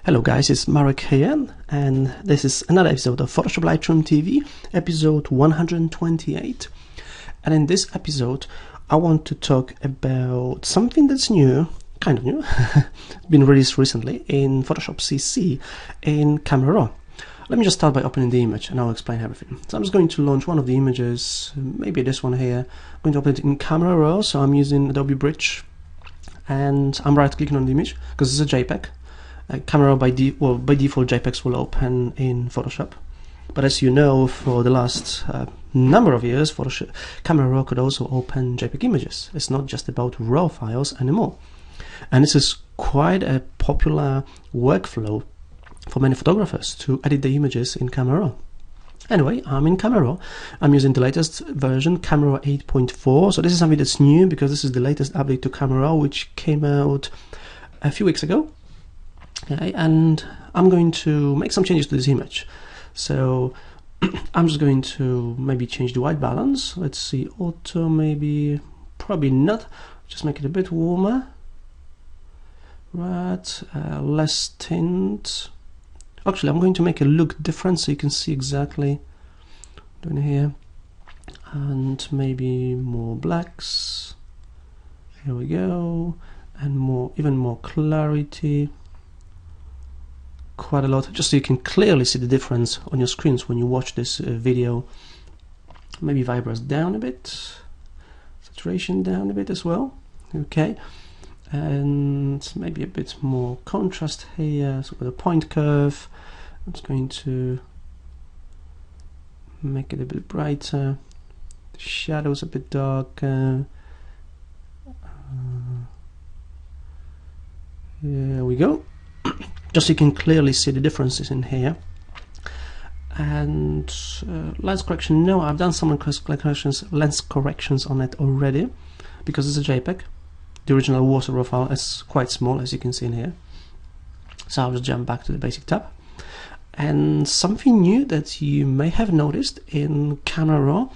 Hello guys, it's Marek here, and this is another episode of PhotoshopLightroomTV, episode 128. And in this episode, I want to talk about something that's new, kind of new, been released recently in Photoshop CC in Camera Raw. Let me just start by opening the image and I'll explain everything. So I'm just going to launch one of the images, maybe this one here. I'm going to open it in Camera Raw, so I'm using Adobe Bridge, and I'm right clicking on the image because it's a JPEG. Camera Raw by default JPEGs will open in Photoshop, but as you know, for the last number of years, Camera Raw could also open JPEG images. It's not just about RAW files anymore, and this is quite a popular workflow for many photographers to edit the images in Camera Raw. Anyway, I'm in Camera Raw. I'm using the latest version, Camera Raw 8.4. So this is something that's new because this is the latest update to Camera Raw, which came out a few weeks ago. Okay, and I'm going to make some changes to this image. So I'm just going to maybe change the white balance. Let's see, auto, maybe, probably not. Just make it a bit warmer. Right, less tint. Actually, I'm going to make it look different so you can see exactly what I'm doing here. And maybe more blacks. Here we go. And more, even more clarity. Quite a lot, just so you can clearly see the difference on your screens when you watch this video. Maybe vibrance down a bit, saturation down a bit as well. Okay, and maybe a bit more contrast here. So with a point curve, I'm just going to make it a bit brighter. The shadows a bit darker. Here we go. Just so you can clearly see the differences in here. And lens correction, no, I've done some lens corrections on it already because it's a JPEG. The original water raw file is quite small, as you can see in here. So I'll just jump back to the basic tab. And something new that you may have noticed in Camera Raw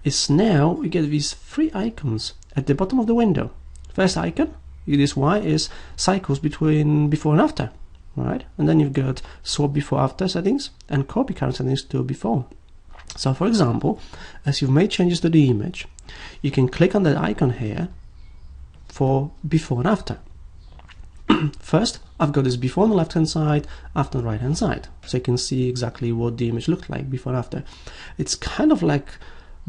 is now we get these three icons at the bottom of the window. First icon, this Y, is cycles between before and after. Right, and then you've got swap before after settings and copy current settings to before. So for example, as you've made changes to the image, you can click on that icon here for before and after. First, I've got this before on the left hand side, after on the right hand side, so you can see exactly what the image looked like before and after. It's kind of like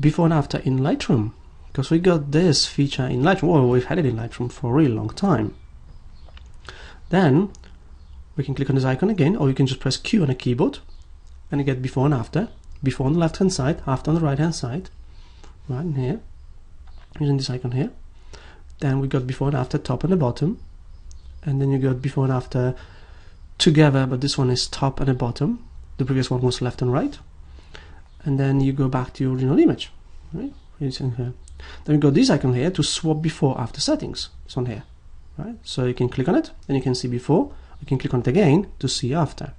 before and after in Lightroom, because we got this feature in Lightroom. Well, we've had it in Lightroom for a really long time. Then we can click on this icon again, or you can just press Q on a keyboard and you get before and after. Before on the left hand side, after on the right hand side, right in here, using this icon here. Then we got before and after, top and the bottom, and then you got before and after together, but this one is top and the bottom. The previous one was left and right. And then you go back to your original image, right? Using here. Then you got this icon here to swap before after settings. It's on here, right? So you can click on it and you can see before. You can click on it again to see after,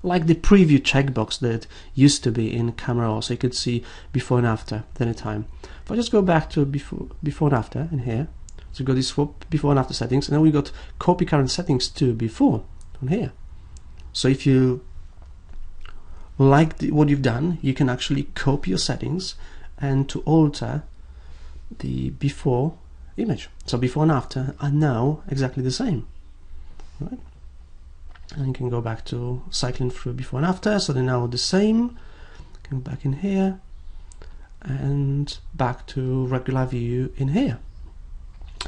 like the preview checkbox that used to be in Camera Raw, so you could see before and after at any time. If I just go back to before and after in here, so we got this swap before and after settings, and then we got copy current settings to before on here. So if you like what you've done, you can actually copy your settings and to alter the before image. So before and after are now exactly the same. Right. And you can go back to cycling through before and after, so they're now the same. Go back in here and back to regular view in here.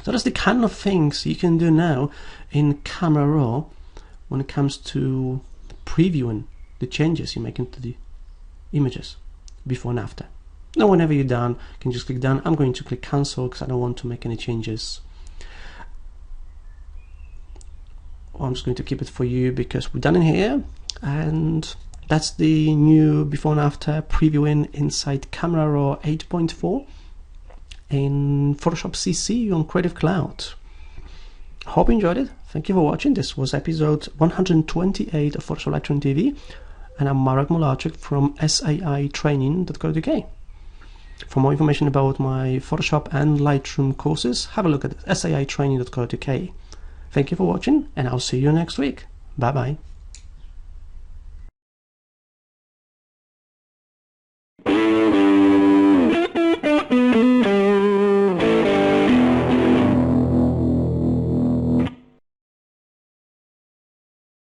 So that's the kind of things you can do now in Camera Raw when it comes to previewing the changes you make into the images before and after. Now whenever you're done, you can just click done. I'm going to click cancel because I don't want to make any changes. I'm just going to keep it for you because we're done in here, and that's the new before and after previewing inside Camera Raw 8.4 in Photoshop CC on Creative Cloud. Hope you enjoyed it. Thank you for watching. This was episode 128 of PsLrTV, and I'm Marek Mularczyk from SAItraining.co.uk. For more information about my Photoshop and Lightroom courses, have a look at SAItraining.co.uk. Thank you for watching, and I'll see you next week. Bye bye.